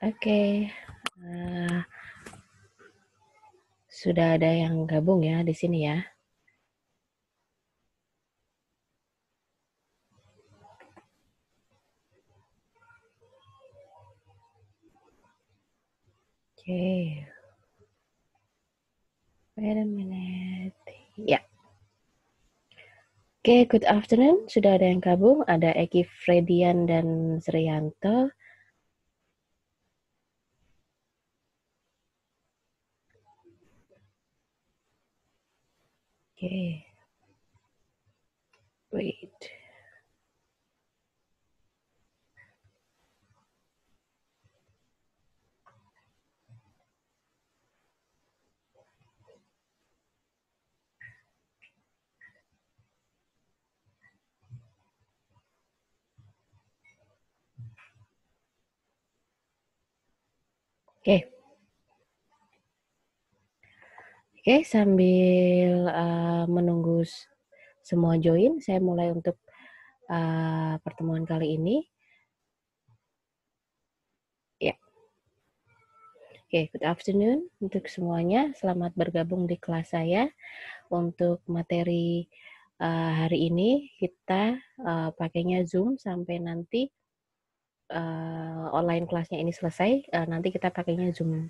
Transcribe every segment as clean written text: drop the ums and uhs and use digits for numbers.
Oke, eh, sudah ada yang gabung ya di sini ya. Oke, wait a minute. Ya, oke, good afternoon. Sudah ada yang gabung, ada Eki Fredian dan Srianto. Oke, wait. Oke, oke, sambil menunggu semua join, saya mulai untuk pertemuan kali ini. Ya, oke, good afternoon untuk semuanya. Selamat bergabung di kelas saya. Untuk materi hari ini kita pakainya Zoom sampai nanti online kelasnya ini selesai. Nanti kita pakainya Zoom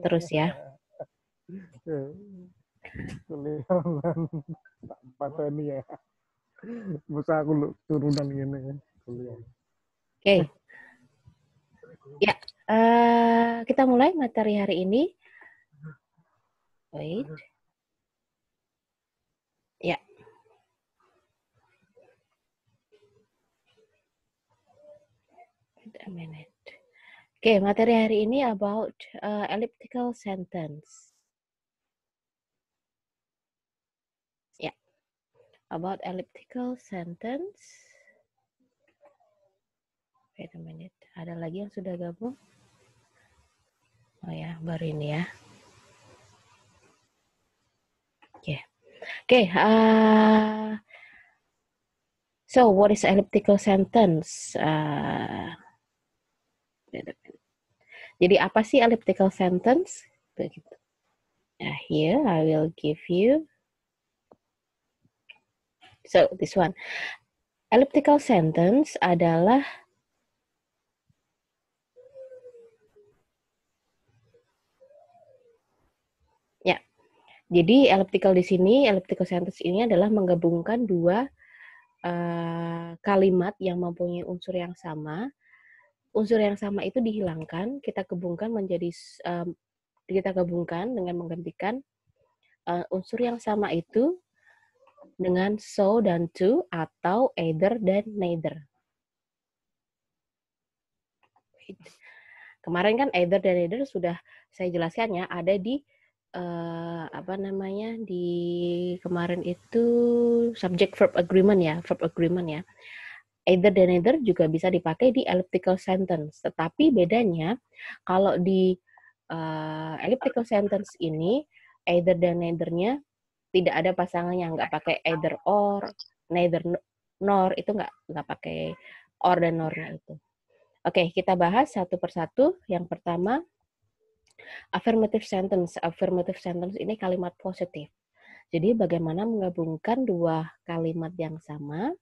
terus ya. Kelihatan pateni ya. Masa aku turunan gini ya. Oke. Ya, kita mulai materi hari ini. Wait. Ya. Wait a minute. Oke, materi hari ini about elliptical sentence. Ya, about elliptical sentence. Wait a minute. Ada lagi yang sudah gabung? Oh ya, baru ini ya. Oke. Oke. So, what is elliptical sentence? Jadi apa sih elliptical sentence? Begitu. Nah, here I will give you. So, this one. Elliptical sentence adalah ya. Jadi elliptical di sini, elliptical sentence ini adalah menggabungkan dua kalimat yang mempunyai unsur yang sama. Unsur yang sama itu dihilangkan, kita gabungkan menjadi kita gabungkan dengan menggantikan unsur yang sama itu dengan so dan to atau either dan neither. Kemarin kan either dan neither sudah saya jelaskan ya, ada di di kemarin itu subject verb agreement ya, verb agreement ya. Either dan neither juga bisa dipakai di elliptical sentence, tetapi bedanya kalau di elliptical sentence ini either dan neither-nya tidak ada pasangannya, nggak pakai either or, neither nor, itu nggak pakai or dan nornya itu. Oke, kita bahas satu persatu. Yang pertama, affirmative sentence. Affirmative sentence ini kalimat positif. Jadi bagaimana menggabungkan dua kalimat yang sama,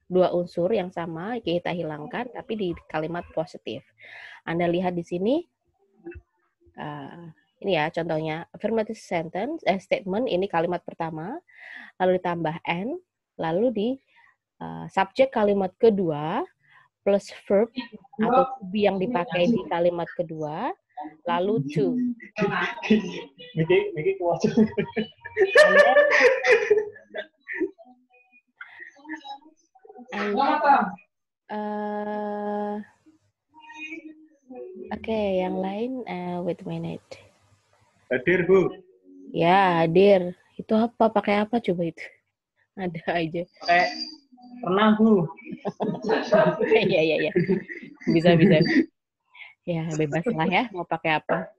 dua unsur yang sama kita hilangkan, tapi di kalimat positif. Anda lihat di sini, ini ya contohnya, affirmative sentence, statement, ini kalimat pertama, lalu ditambah and, lalu di subjek kalimat kedua, plus verb atau to be yang dipakai di kalimat kedua, lalu to. Oke, yang lain, wait a minute. Hadir, Bu. Ya, hadir. Itu apa? Pakai apa coba itu? Ada aja. Pernah, Bu. Iya. Bisa. Ya, bebas lah ya, mau pakai apa.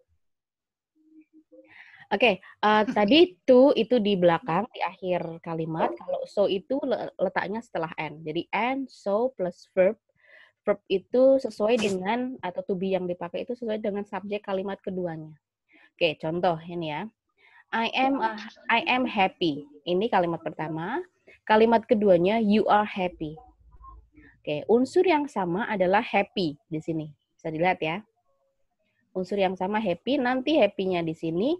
Oke, tadi to itu di belakang, di akhir kalimat. Kalau so itu letaknya setelah and. Jadi and, so plus verb. verb itu sesuai dengan, atau to be yang dipakai itu sesuai dengan subjek kalimat keduanya. Oke, contoh ini ya. I am happy. Ini kalimat pertama. Kalimat keduanya, you are happy. Oke, unsur yang sama adalah happy di sini. Bisa dilihat ya. Unsur yang sama happy, nanti happy-nya di sini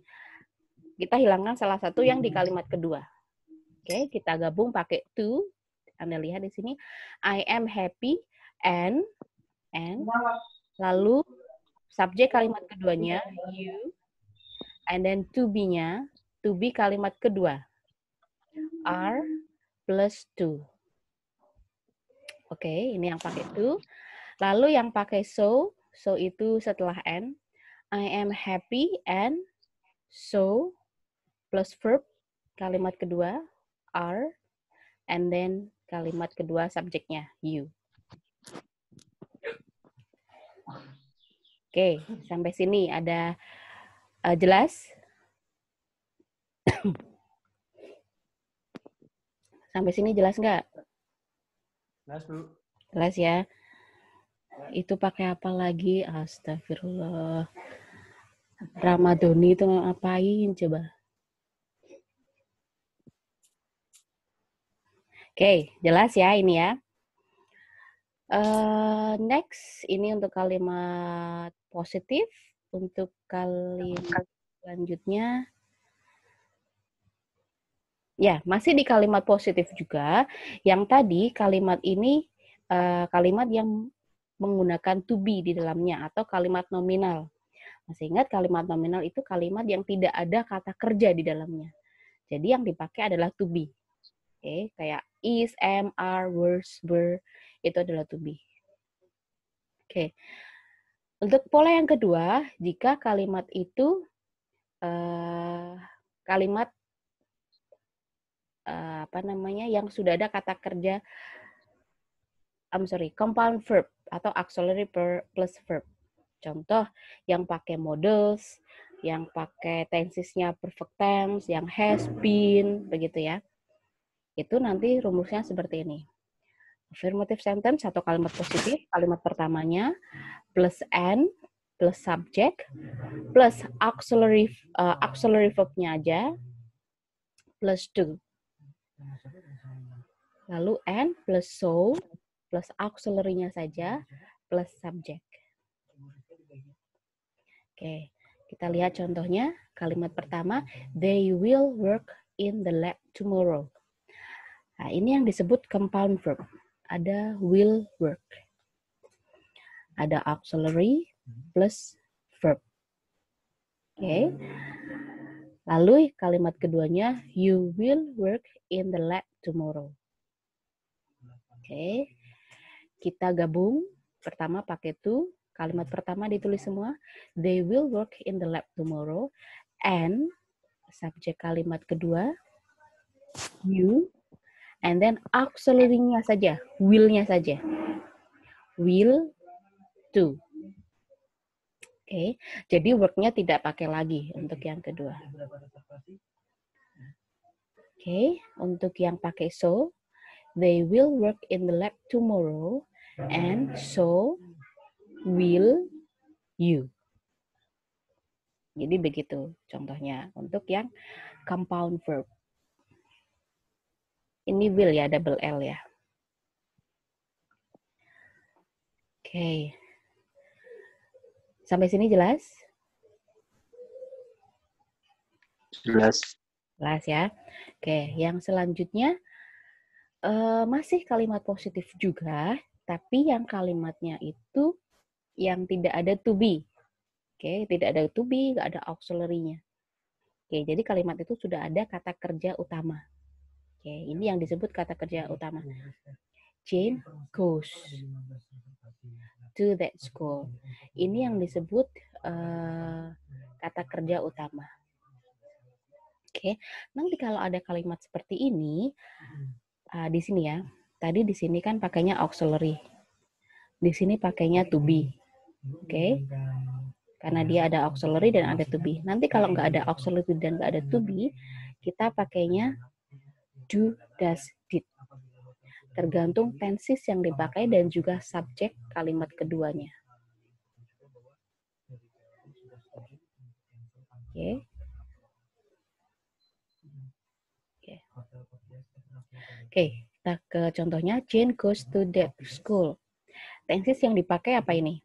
kita hilangkan salah satu yang di kalimat kedua. Oke, kita gabung pakai to. Anda lihat di sini, I am happy and lalu subjek kalimat keduanya you, and then to be-nya, to be kalimat kedua are plus to. Oke, ini yang pakai to. Lalu yang pakai so itu setelah and. I am happy and so plus verb kalimat kedua are, and then kalimat kedua subjeknya you. Oke, sampai sini ada jelas? Sampai sini jelas nggak? Jelas, Bu. Jelas ya. Itu pakai apa lagi? Astagfirullah. Ramadhani itu ngapain coba? Oke, jelas ya ini ya. Next, ini untuk kalimat positif. Untuk kalimat selanjutnya, ya masih di kalimat positif juga. Yang tadi kalimat ini kalimat yang menggunakan to be di dalamnya atau kalimat nominal. Masih ingat kalimat nominal itu kalimat yang tidak ada kata kerja di dalamnya. Jadi yang dipakai adalah to be. Oke, kayak is, am, are, were, itu adalah to be. Oke. Untuk pola yang kedua, jika kalimat itu kalimat yang sudah ada kata kerja, compound verb atau auxiliary plus verb. Contoh yang pakai models, yang pakai tensesnya perfect tense, yang has been, begitu ya. Itu nanti rumusnya seperti ini. Affirmative sentence atau kalimat positif, kalimat pertamanya plus and plus subject plus auxiliary verb-nya aja plus to. Lalu and plus so plus auxiliary-nya saja plus subject. Oke, kita lihat contohnya. Kalimat pertama, they will work in the lab tomorrow. Nah, ini yang disebut compound verb. Ada will work. Ada auxiliary plus verb. Oke. Lalu kalimat keduanya, you will work in the lab tomorrow. Oke. Kita gabung. Pertama pakai to. Kalimat pertama ditulis semua. They will work in the lab tomorrow. And subjek kalimat kedua, you. And then auxiliary-nya saja. Will-nya saja. Will to. Oke. Jadi work-nya tidak pakai lagi untuk yang kedua. Oke. Untuk yang pakai so. They will work in the lab tomorrow. And so will you. Jadi begitu contohnya untuk yang compound verb. Ini will ya, double L ya. Oke. Sampai sini jelas? Jelas. Jelas ya. Oke, yang selanjutnya masih kalimat positif juga, tapi yang kalimatnya itu yang tidak ada to be. Oke, tidak ada to be, nggak ada auxiliary-nya. Oke, jadi kalimat itu sudah ada kata kerja utama. Oke, ini yang disebut kata kerja utama. Jane goes to that school. Ini yang disebut kata kerja utama. Oke, nanti kalau ada kalimat seperti ini, di sini ya. Tadi di sini kan pakainya auxiliary. Di sini pakainya to be. Oke. Karena dia ada auxiliary dan ada to be. Nanti kalau nggak ada auxiliary dan nggak ada to be, kita pakainya do, does, did. tergantung tenses yang dipakai dan juga subjek kalimat keduanya. Oke. Oke, kita ke contohnya. Jane goes to that school. Tenses yang dipakai apa ini?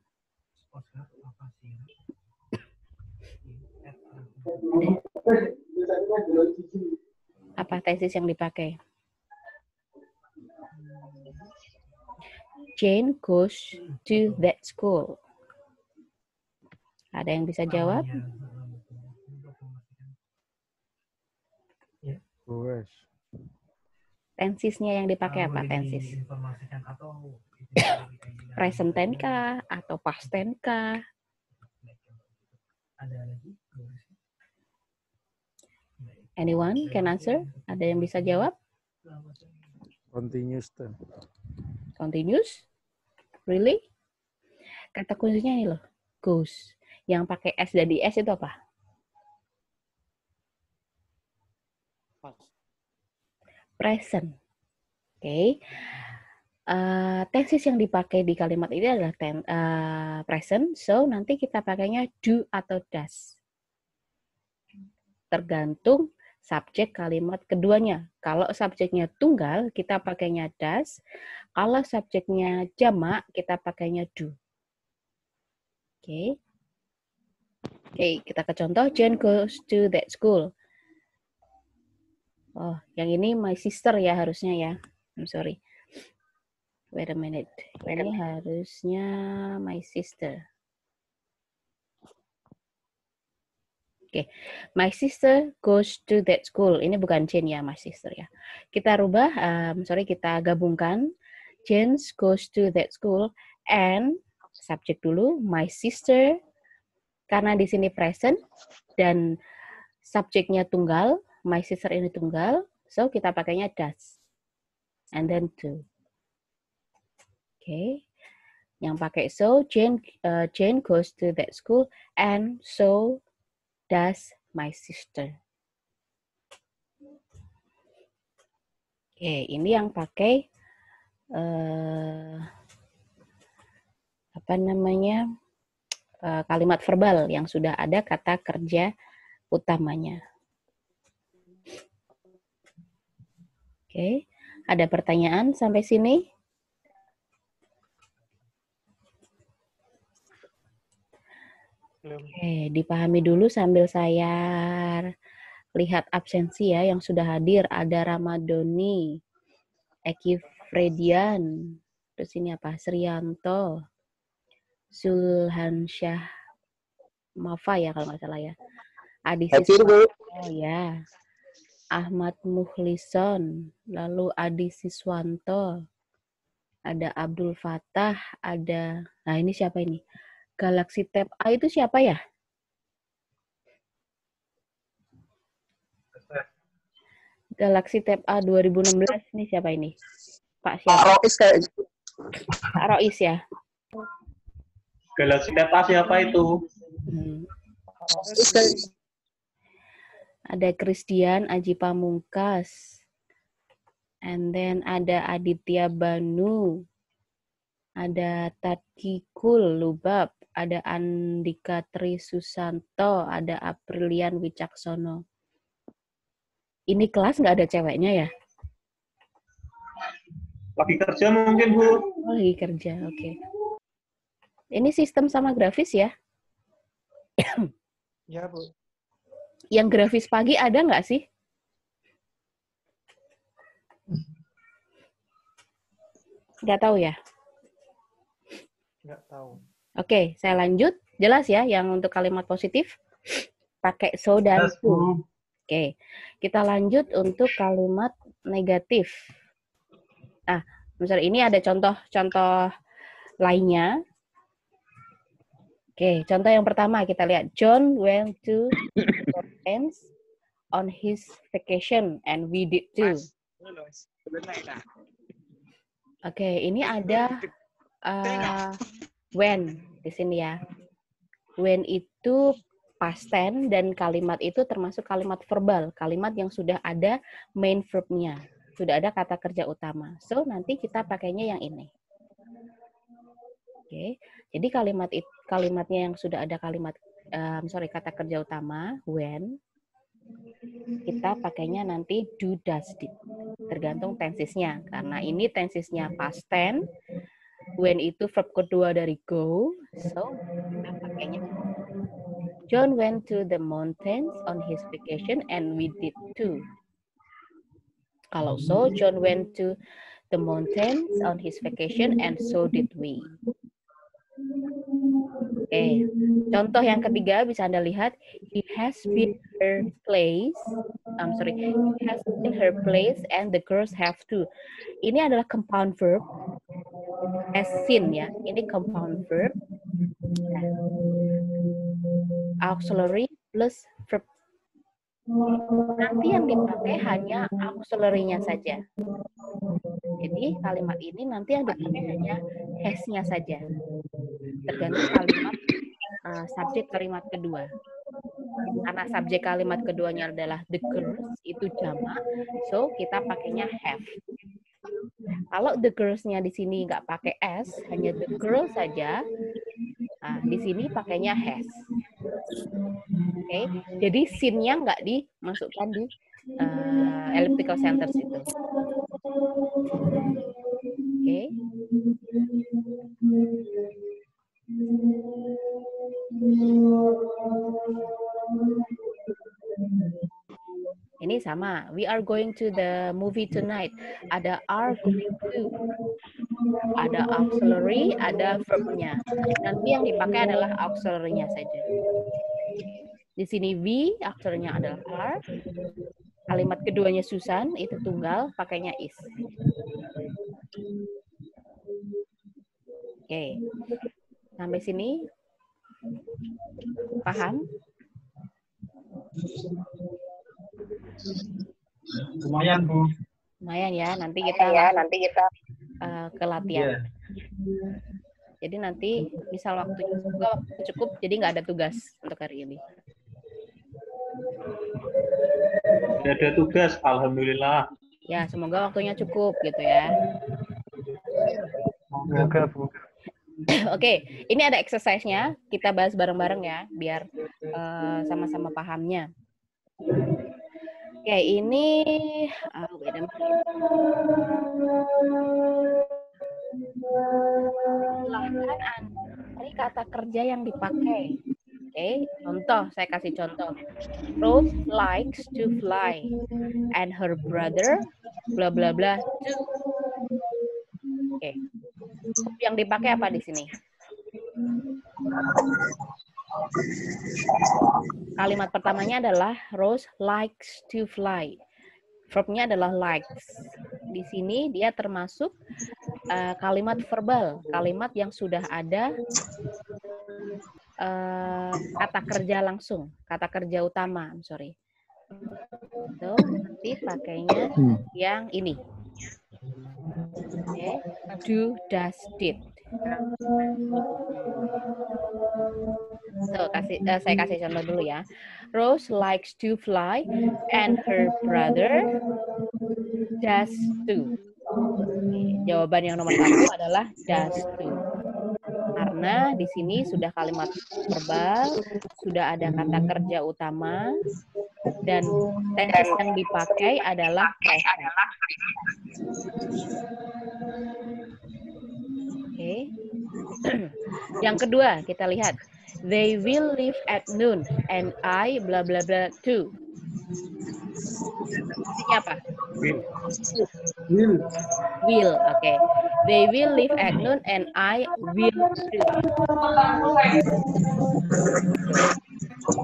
Apa tenses yang dipakai? Jane goes to that school. Ada yang bisa jawab? Goes. Tensesnya yang dipakai apa? Tenses. Present tense kah? Atau past tense kah? Anyone can answer? Ada yang bisa jawab? Continuous tense. Continuous? Really? Kata kuncinya ini loh. Goes. Yang pakai S dan di S itu apa? Present. Oke. Tenses yang dipakai di kalimat ini adalah present. So, nanti kita pakainya do atau does. Tergantung subjek kalimat keduanya. Kalau subjeknya tunggal, kita pakainya does. Kalau subjeknya jamak, kita pakainya do. Oke. Oke, kita ke contoh. Jane goes to that school. Oh, yang ini my sister ya harusnya ya. I'm sorry. Wait a minute. Ini harusnya my sister. Oke, my sister goes to that school. Ini bukan Jane ya, my sister ya. Kita rubah, kita gabungkan. Jane goes to that school and subjek dulu, my sister. Karena di sini present dan subjeknya tunggal, my sister ini tunggal, so kita pakainya does. And then to. Oke. Yang pakai so, Jane goes to that school and so does my sister. Oke, ini yang pakai kalimat verbal yang sudah ada kata kerja utamanya. Oke, ada pertanyaan sampai sini? Oke, dipahami dulu sambil saya lihat absensi ya yang sudah hadir. Ada Ramadoni, Eki Fredian, terus ini apa? Srianto, Zulhansyah Mafa ya kalau nggak salah ya. Adi Siswanto ya. Ahmad Muhlison, lalu Adi Siswanto, ada Abdul Fatah, ada, nah ini siapa ini? Galaxy Tab A itu siapa ya? Galaxy Tab A 2016 ini siapa ini? Pak siapa? Pak Rois kayak gitu. Pak Rois ya? Galaxy Tab A siapa itu? Rois kayak Ada Christian Aji Pamungkas. And then ada Aditya Banu. Ada Tadkikul Lubab. Ada Andika Tri Susanto. Ada Aprilian Wicaksono. Ini kelas nggak ada ceweknya ya? Lagi kerja mungkin, Bu. Oh, lagi kerja, oke. Ini sistem sama grafis ya? Ya, Bu. Yang grafis pagi ada nggak sih? Nggak tahu ya? Nggak tahu. Oke, saya lanjut. Jelas ya yang untuk kalimat positif? Pakai so dan Yes, to. Bu. Oke, kita lanjut untuk kalimat negatif. Nah, misalnya ini ada contoh-contoh lainnya. Oke, contoh yang pertama kita lihat. John went to France on his vacation and we did too. Oke, ini ada when di sini ya. When itu past tense dan kalimat itu termasuk kalimat verbal, kalimat yang sudah ada main verb-nya. sudah ada kata kerja utama. So, nanti kita pakainya yang ini. Oke. Jadi kalimatnya yang sudah ada kata kerja utama, when, kita pakainya nanti do, does, did. Tergantung tensesnya. Karena ini tensesnya past tense. When itu verb kedua dari go. So, kita pakainya John went to the mountains on his vacation and we did too. Kalau so, John went to the mountains on his vacation and so did we. Oke, contoh yang ketiga bisa Anda lihat, he has been her place. He has been her place and the girls have too. Ini adalah compound verb, has seen ya. Ini compound verb. Nah, auxiliary plus verb. Nanti yang dipakai hanya auxiliary-nya saja. Jadi kalimat ini nanti yang dipakai hanya has-nya saja. Tergantung kalimat subjek kalimat kedua. Karena subjek kalimat keduanya adalah the girls, itu jamak, so kita pakainya have. Kalau the girls-nya di sini nggak pakai s, hanya the girl saja, nah, di sini pakainya has. Oke, jadi sin-nya nggak dimasukkan di elliptical sentence itu. Oke. Ini sama. We are going to the movie tonight. Ada are going to. Ada auxiliary, ada verb-nya. Nanti yang dipakai adalah auxiliary-nya saja. Di sini we, auxiliary-nya adalah are. Kalimat keduanya Susan, itu tunggal, pakainya is. Oke. Sampai sini paham? Lumayan, Bu. Lumayan ya, nanti kita ke latihan. Jadi nanti misal waktunya cukup, jadi nggak ada tugas untuk hari ini. Tidak ada tugas, alhamdulillah. Ya, semoga waktunya cukup gitu ya. Semoga, Bu. Oke, ini ada exercise-nya. Kita bahas bareng-bareng ya, biar sama-sama pahamnya. Oke, ini wait a minute. Silahkan cari kata kerja yang dipakai. Oke, contoh, saya kasih contoh. Rose likes to fly and her brother bla bla bla too. Oke. Yang dipakai apa di sini? Kalimat pertamanya adalah Rose likes to fly. Verb-nya adalah likes. Di sini dia termasuk kalimat verbal, kalimat yang sudah ada kata kerja langsung, kata kerja utama, sorry. So, nanti pakainya yang ini. Okay. Do, does, did. So, saya kasih contoh dulu ya. Rose likes to fly and her brother does too. Jawaban yang nomor 1 adalah does too. Karena di sini sudah kalimat verbal, sudah ada kata kerja utama, dan tenses yang dipakai adalah present. Oke. Yang kedua, kita lihat. They will leave at noon and I bla bla bla too. Artinya apa? Will, oke. They will leave at noon and I will too.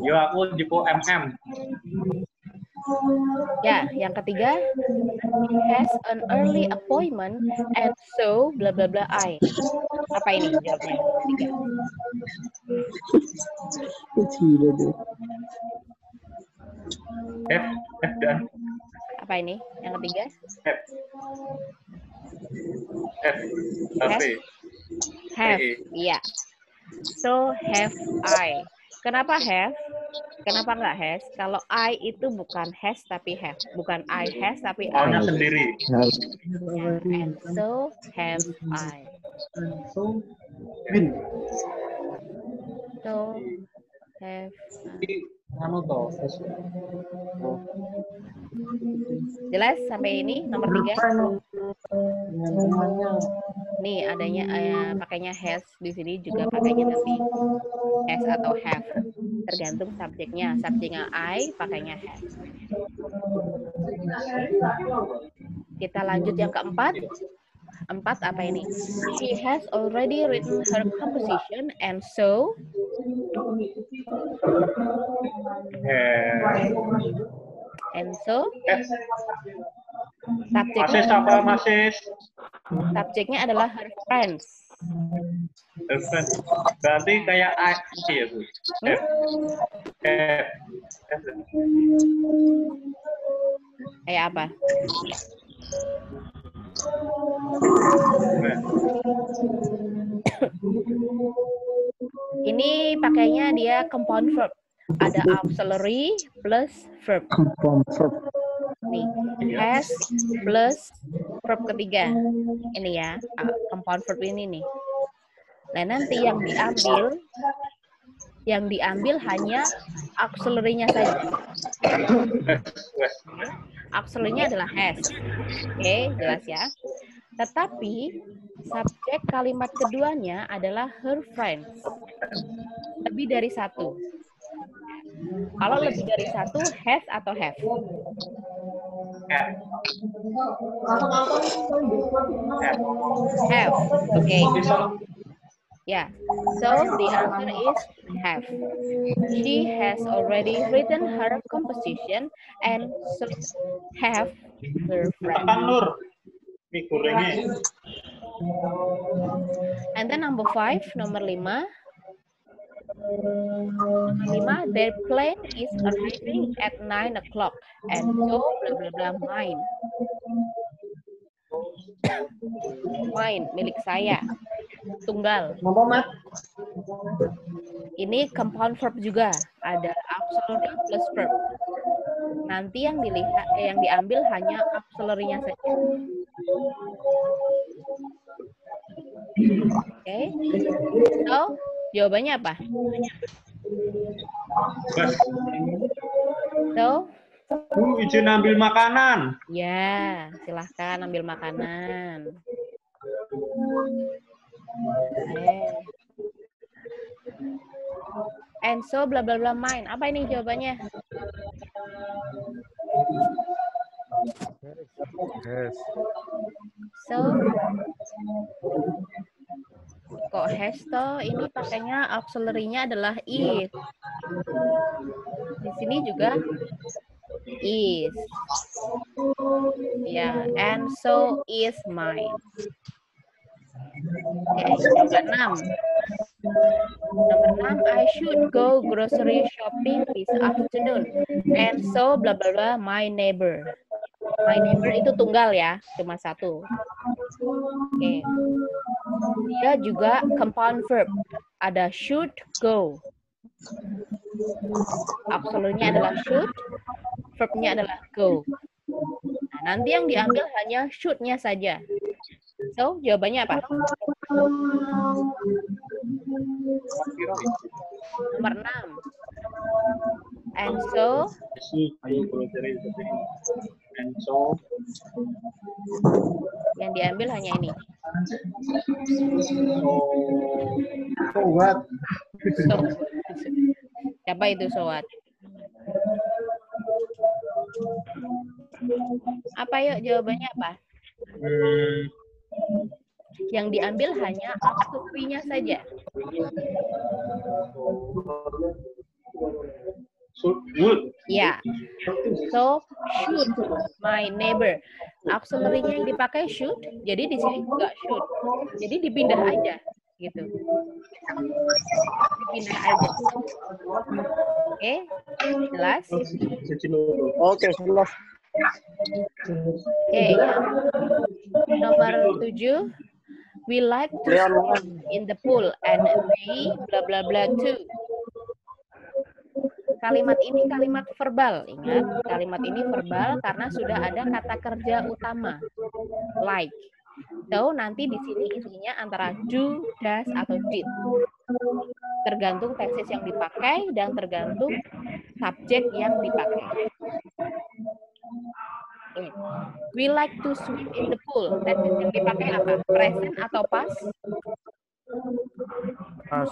Yo, aku Jiko MM. Ya, yang ketiga, he has an early appointment and so bla bla bla I. Apa ini jawabnya? Ketiga. F dan Apa ini? Yang ketiga? F. Have. Iya. So have I. Kenapa have? Kenapa nggak has? Kalau I itu bukan has tapi have. Bukan I has tapi Maunya I. sendiri. And so have I. So have I. Anu toh. Jelas sampai ini nomor 3. Nih adanya pakainya has di sini juga pakainya nanti has atau have. Tergantung subjeknya. Subjeknya I pakainya have. Kita lanjut yang keempat. 4 apa ini? She has already written her composition and so Masis apa Masis? subjeknya adalah her friends. Berarti kayak I ya Bu. Kayak apa? Ini pakainya dia compound verb. Ada auxiliary plus verb. Nih, has plus verb ketiga. Ini ya, compound verb ini nih. Nah, nanti yang diambil hanya auxiliary-nya saja. Auxiliary-nya adalah has. Oke, jelas ya. Tetapi subjek kalimat keduanya adalah her friends. Lebih dari satu. Kalau lebih dari satu, has atau have? Have. Oke. Yeah. So the answer is have. She has already written her composition and so have her friends. Mie gorengnya. And then number 5, nomor 5. Their plane is arriving at 9 o'clock and so blah blah blah mine. Mine, milik saya. Tunggal. Ini compound verb juga. Ada auxiliary plus verb. Nanti yang diambil hanya auxiliary-nya saja. Oke. So, jawabannya apa? So, izin ambil makanan. Ya, silahkan ambil makanan. And so bla bla bla mine. Apa ini jawabannya? Yes. So kok has toh ini pakainya auxiliary-nya adalah is. Di sini juga is. Ya, and so is mine. Oke, nomor 6. Nomor 6, I should go grocery shopping this afternoon. And so bla bla bla my neighbor. My neighbor itu tunggal ya, cuma satu. Oke. Dia juga compound verb. Ada should go. Auxiliary-nya adalah should, verb-nya adalah go. Nah, nanti yang diambil hanya should-nya saja. So, jawabannya apa? Nomor 6. And so yang diambil hanya ini. So what? So, siapa itu so what? Apa yuk jawabannya apa? Yang diambil hanya auxiliary-nya saja. Ya. So should my neighbor. Auxiliary-nya yang dipakai should, jadi di sini juga should. Jadi dipindah aja gitu. Dipindah aja. Oke, jelas? Oke, jelas. Oke, nomor 7. We like to swim in the pool and they blah blah blah too. Kalimat ini kalimat verbal. Ingat, kalimat ini verbal karena sudah ada kata kerja utama, like. So, nanti di sini isinya antara do, does, atau did. Tergantung tenses yang dipakai dan tergantung subjek yang dipakai. We like to swim in the pool. Tenses yang dipakai apa? Present atau past? Pas.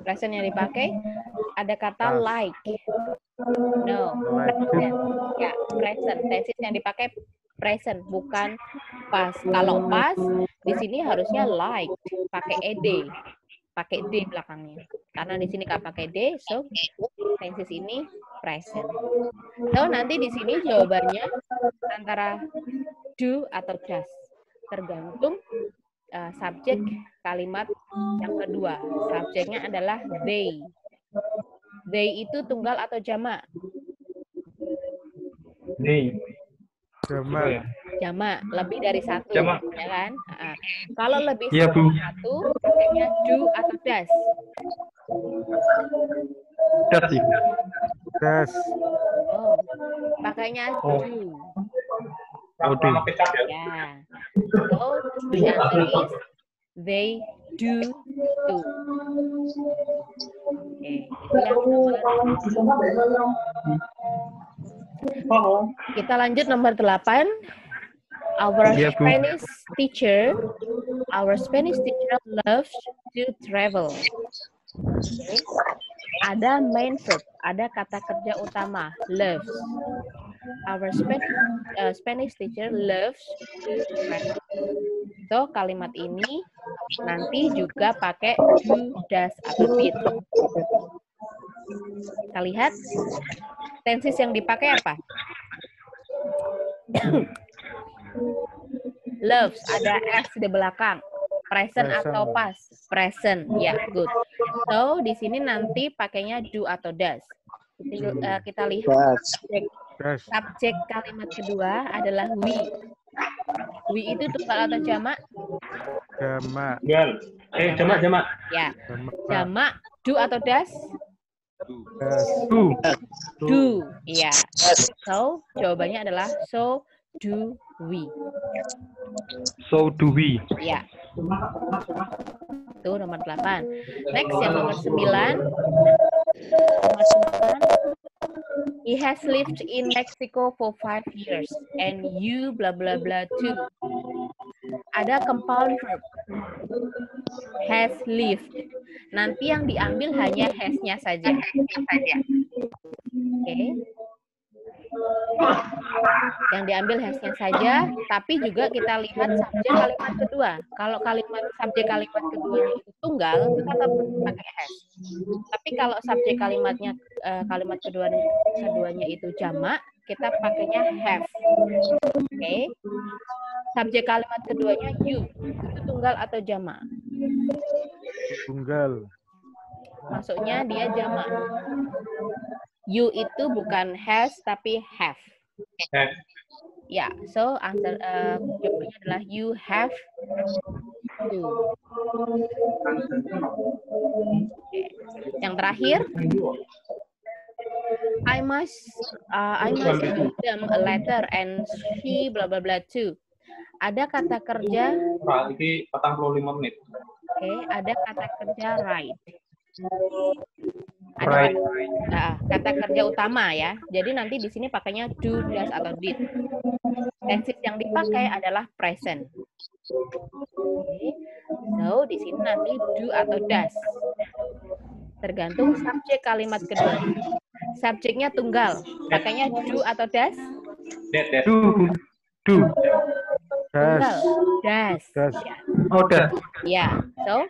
Present yang dipakai ada kata Past. like. No, Like. present. Ya, present. Tenses yang dipakai present, bukan past. Kalau past, di sini harusnya like, pakai ed, pakai d belakangnya. Karena di sini nggak pakai d, so tenses ini present. So nanti di sini jawabannya antara do atau does, tergantung subjek kalimat yang kedua. Subjeknya adalah they. They itu tunggal atau jamak? Nih. Jamak. Jamak, lebih dari satu, Jamak. ya kan? Kalau lebih Iya, Bu. dari satu, pakainya do atau does. Das sih. Das. Oh, pakainya Oh. do. Waduh. Ya. So, the answer is they do. Oke, itu yang nomor. Kita lanjut nomor 8. Our Iya, Bu. Spanish teacher loves to travel. Okay. Ada main verb, ada kata kerja utama, loves. Our Spanish teacher loves to travel. So, kalimat ini nanti juga pakai do, does, atau did. Kita lihat tenses yang dipakai apa? Loves, ada s di belakang. Present atau past? Present, ya, good. So, di sini nanti pakainya do atau does. Kita lihat subjek kalimat kedua adalah we. We itu tunggal atau jamak? Jamak. Jamak. Ya, jamak. Do atau does? Das. Do, iya. So, jawabannya adalah so do we. So do we. Ya. Itu nomor 8. Next yang nomor 9. Nomor 9. He has lived in Mexico for 5 years and you bla bla bla too. Ada compound verb. Has lived. Nanti yang diambil hanya has-nya saja. Oke. Yang diambil has-nya saja, tapi juga kita lihat subjek kalimat kedua. Kalau subjek kalimat keduanya itu tunggal, kita tetap pakai has. Tapi kalau subjek kalimat keduanya itu jamak, kita pakainya have. Oke. Subjek kalimat keduanya you. Itu tunggal atau jamak? Tunggal. Maksudnya dia jamak. You itu bukan has tapi have. Ya, so answer jawabannya adalah you have to. Okay. Yang terakhir, I must give them a letter and she bla bla bla too. Ada kata kerja. Ini 45 menit. Oke, ada kata kerja right. Right. Kata kerja utama ya. Jadi nanti di sini pakainya do, does, atau did. Tenses yang dipakai adalah present. Okay. So di sini nanti do atau does. Tergantung subjek kalimat kedua. Subjeknya tunggal. Pakainya do atau does? Do. Tunggal. Das. Does. Das. Ya. Oh, das. Ya. So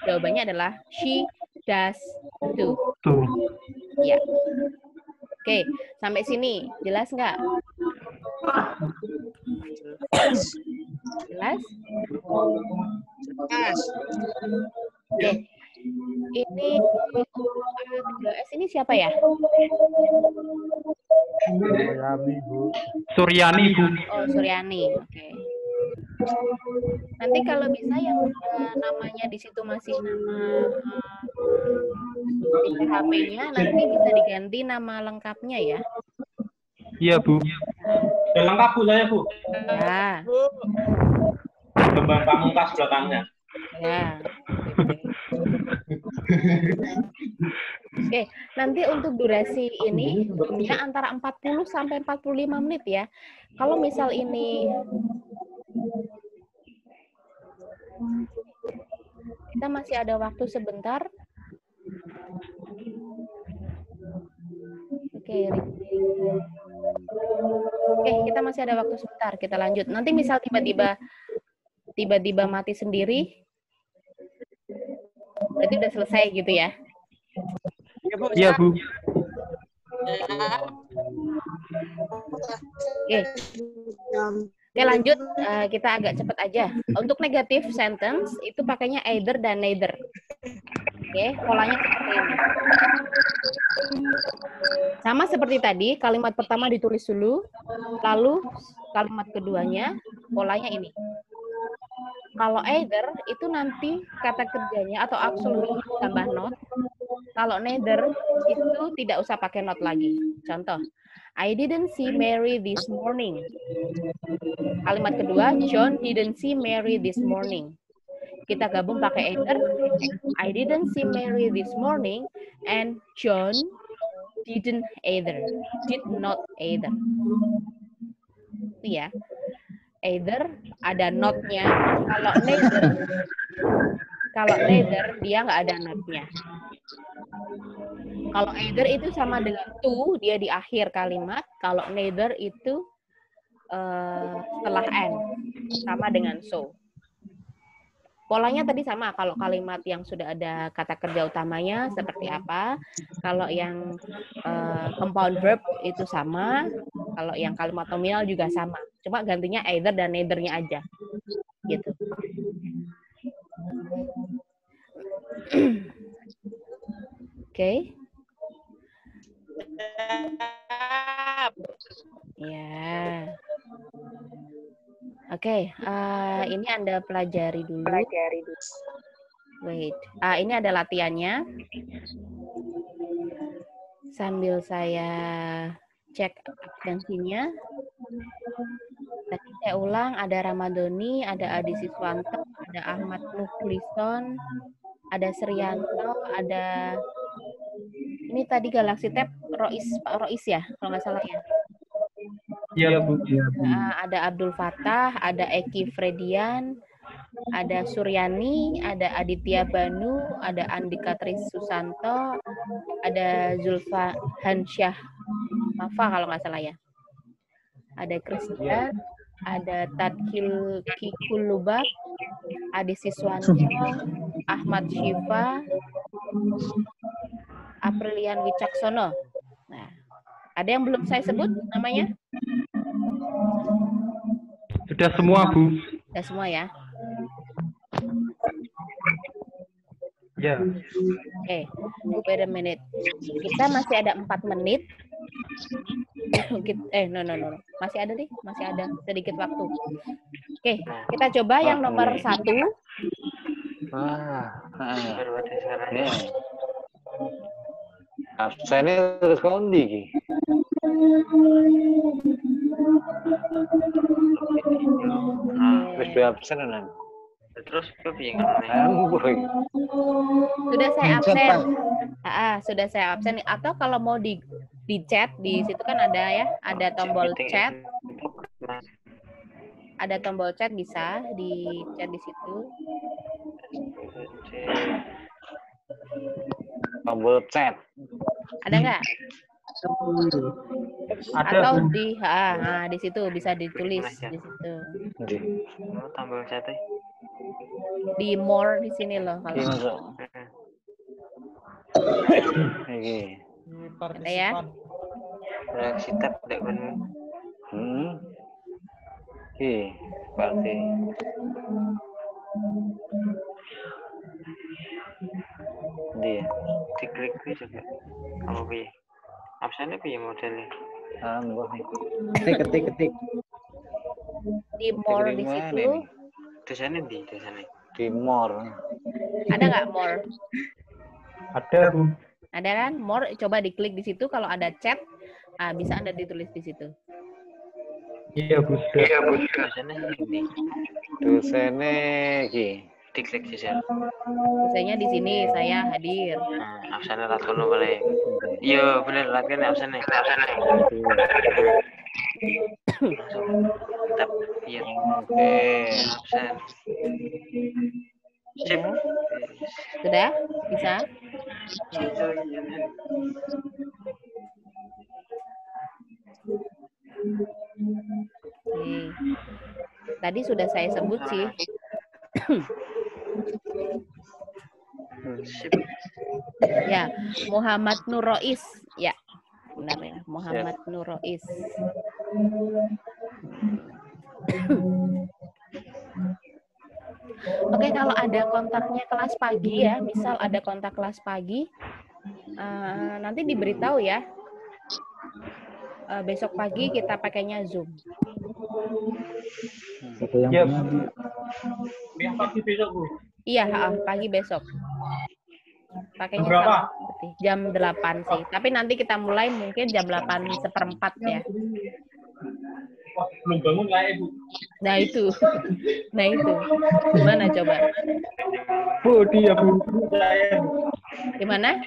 jawabannya adalah she does do. Do. Ya. Oke, sampai sini jelas nggak? Jelas? Oke. Ini 3S ini siapa ya? Suryani, Bu. Suryani, Bu. Oh, Suryani. Oke. Nanti kalau bisa yang namanya di situ masih nama di PHP-nya nanti bisa diganti nama lengkapnya ya. Iya, Bu. Udah lengkap Bu saya Bu. Ya, Kembang pamungkas belakangnya. ya. Oke, nanti untuk durasi ini ya antara 40 sampai 45 menit ya. Kalau misal ini kita masih ada waktu sebentar. Oke, kita masih ada waktu sebentar. Kita lanjut. Nanti misal tiba-tiba mati sendiri, berarti udah selesai gitu ya. Iya, Bu. Oke, lanjut. Kita agak cepat aja. Untuk negative sentence itu pakainya either dan neither. Oke, polanya seperti ini. Sama seperti tadi, kalimat pertama ditulis dulu, lalu kalimat keduanya polanya ini. Kalau either itu nanti kata kerjanya atau auxiliary tambah not. Kalau neither itu tidak usah pakai not lagi. Contoh, I didn't see Mary this morning. Kalimat kedua, John didn't see Mary this morning. Kita gabung pakai either. I didn't see Mary this morning and John didn't either. Did not either. Itu ya. Either ada not-nya. Kalau neither dia nggak ada not-nya. Kalau either itu sama dengan to, dia di akhir kalimat. Kalau neither itu setelah and, sama dengan so. Polanya tadi sama, kalau kalimat yang sudah ada kata kerja utamanya seperti apa, kalau yang compound verb itu sama, kalau yang kalimat nominal juga sama. Cuma gantinya either dan neither-nya aja. Gitu. Oke. Ya. Oke, ini Anda pelajari dulu. Wait, ini ada latihannya. Sambil saya cek absensinya. Tadi saya ulang, ada Ramadhani, ada Adi Siswanto, ada Ahmad Mukhlison, ada Srianto, ada ini tadi Galaxy Tab Pak Rois ya, kalau nggak salah ya. Iya, Bu. Ada Abdul Fattah, ada Eki Fredian, ada Suryani, ada Aditya Banu, ada Andika Tri Susanto, ada Zulfa Hansyah Mafa kalau nggak salah ya. Ada Kristia, ada Tadkil Kikulubak, Adi Siswanto, Ahmad Syifa, Aprilian Wicaksono. Nah, ada yang belum saya sebut namanya? Sudah semua, Bu. Sudah semua ya? Ya. Oke, wait a minute. Kita masih ada 4 menit. No. Masih ada nih, masih ada sedikit waktu. Oke, kita coba yang nomor 1. Absennya terus kondi. Terus absen kan? Terus kepiye Sudah saya absen. Sudah saya absen. Atau kalau mau di chat di situ kan ada ya, ada tombol chat. Ada tombol chat, bisa di chat di situ. Tombol chat. Ada nggak? Ada, Atau Bu. di situ bisa ditulis di situ. tombol chat Di more di sini loh kalau. Masuk. Oke. Ada ya? reaksi tab tidak benar. Berarti. Dia. Diklik juga. Apa piye? Absennya piye modelnya? Ketik. Di more di situ. Tulisannya di tulisannya. Di more. Ada nggak more? Ada, Bu. Ada kan? More, coba diklik di situ. Kalau ada chat, bisa Anda ditulis di situ. Iya, Bu. Sudah. Biasanya ini Dosennya iki. diklik sisir. Biasanya di sini saya hadir. Nah, absennya rat kono paling. Iya, bener rat kan absennya. Langsung tap iya Oke. absen. Sip. Sudah? Bisa? Oke. Tadi sudah saya sebut sih. Sip. Ya, Muhammad Nurois. Ya, benar ya. Muhammad Nurois. Oke, kalau ada kontaknya kelas pagi ya, misal ada kontak kelas pagi, nanti diberitahu ya. Besok pagi kita pakainya Zoom. Iya, Bu. Yang pagi besok, Bu. Iya, pagi besok. Pakainya Jam berapa? sama seperti jam 8 sih. Tapi nanti kita mulai mungkin jam 8:15 ya. Wah, belum bangun lah, Bu. Nah itu. Nah itu. Gimana coba? Bu, dia, Bu. Saya, Bu. Gimana?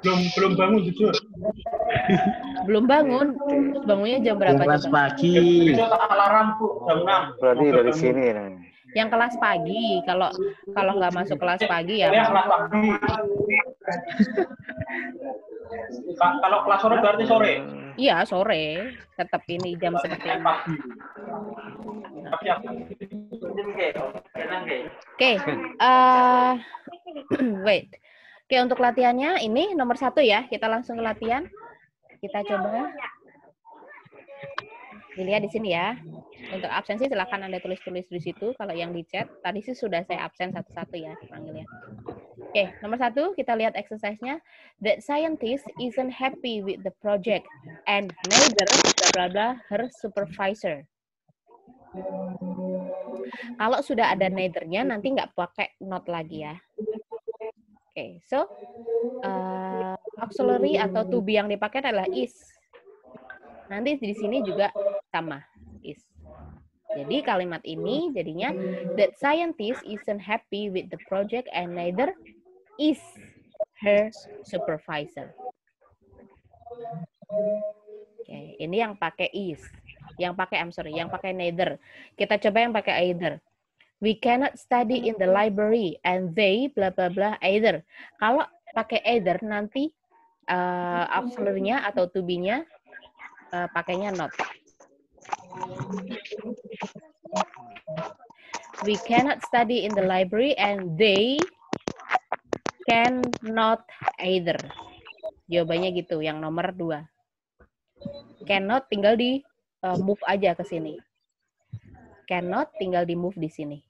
Belum bangun jujur. Belum bangun. Bangunnya jam berapa Kelas coba? pagi. Besok tak alarm, Bu, jam 6. Berarti dari sini nih. Yang kelas pagi. Kalau nggak masuk kelas pagi ya. Saya kelas pagi. Kalau kelas sore berarti sore. Iya sore. Tetap ini jam seperti ini. Pagi. Siap. Oke. Wait. Oke, untuk latihannya ini nomor 1 ya. Kita langsung ke latihan. Kita coba. Dilihat di sini ya. Untuk absensi silakan Anda tulis-tulis di situ. Kalau yang di chat, tadi sih sudah saya absen satu-satu ya, panggilnya. Oke, nomor 1 kita lihat exercise-nya. That scientist isn't happy with the project and neither blah blah blah her supervisor. Kalau sudah ada neither-nya nanti nggak pakai not lagi ya. Oke, so auxiliary atau to be yang dipakai adalah is. Nanti di sini juga sama, is. Jadi kalimat ini jadinya that scientist isn't happy with the project and neither is her supervisor. Oke, ini yang pakai is. Yang pakai neither. Kita coba yang pakai either. We cannot study in the library and they blah blah blah either. Kalau pakai either nanti auxiliary-nya atau to be-nya pakainya not. We cannot study in the library and they cannot either. Jawabannya gitu, yang nomor 2. Cannot tinggal di move aja ke sini. Cannot tinggal di move di sini.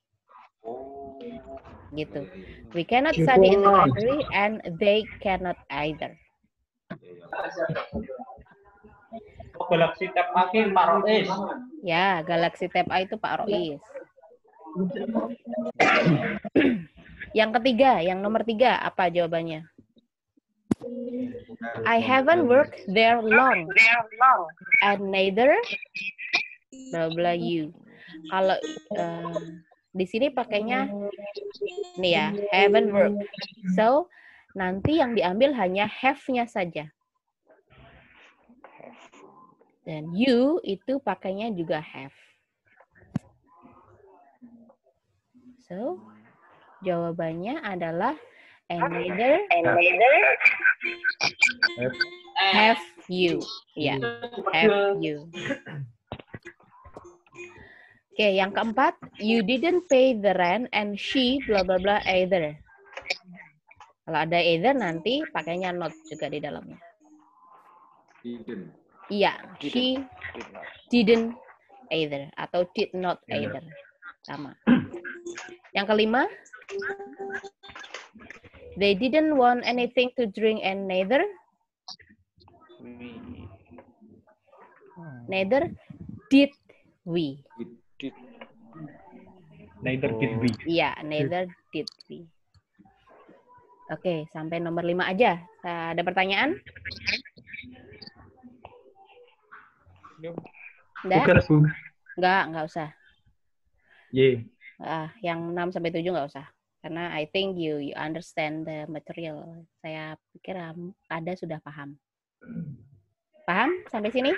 Gitu. We cannot study in the library and they cannot either. Galaxy Tab pakai Pak Rois. Ya, Galaxy Tab A itu Pak Rois. Yang ketiga, yang nomor 3, apa jawabannya? I haven't worked there long. And neither blah blah you. Kalau di sini pakainya nih ya, haven't worked. So, nanti yang diambil hanya have-nya saja. Dan you itu pakainya juga have. So, jawabannya adalah and neither have you. Ya, have you. Oke, yang keempat, you didn't pay the rent and she blah blah blah either. Kalau ada either nanti pakainya not juga di dalamnya. Iya, she didn't either atau did not either. Sama. Yang kelima, they didn't want anything to drink and neither did we. Neither did we. Iya, neither did we. Oke, sampai nomor 5 aja. Ada pertanyaan? Enggak? Bukan, Bu. Enggak usah. Y. Yang 6 sampai 7 enggak usah. Karena I think you understand the material. Saya pikir Ada sudah paham. Paham sampai sini?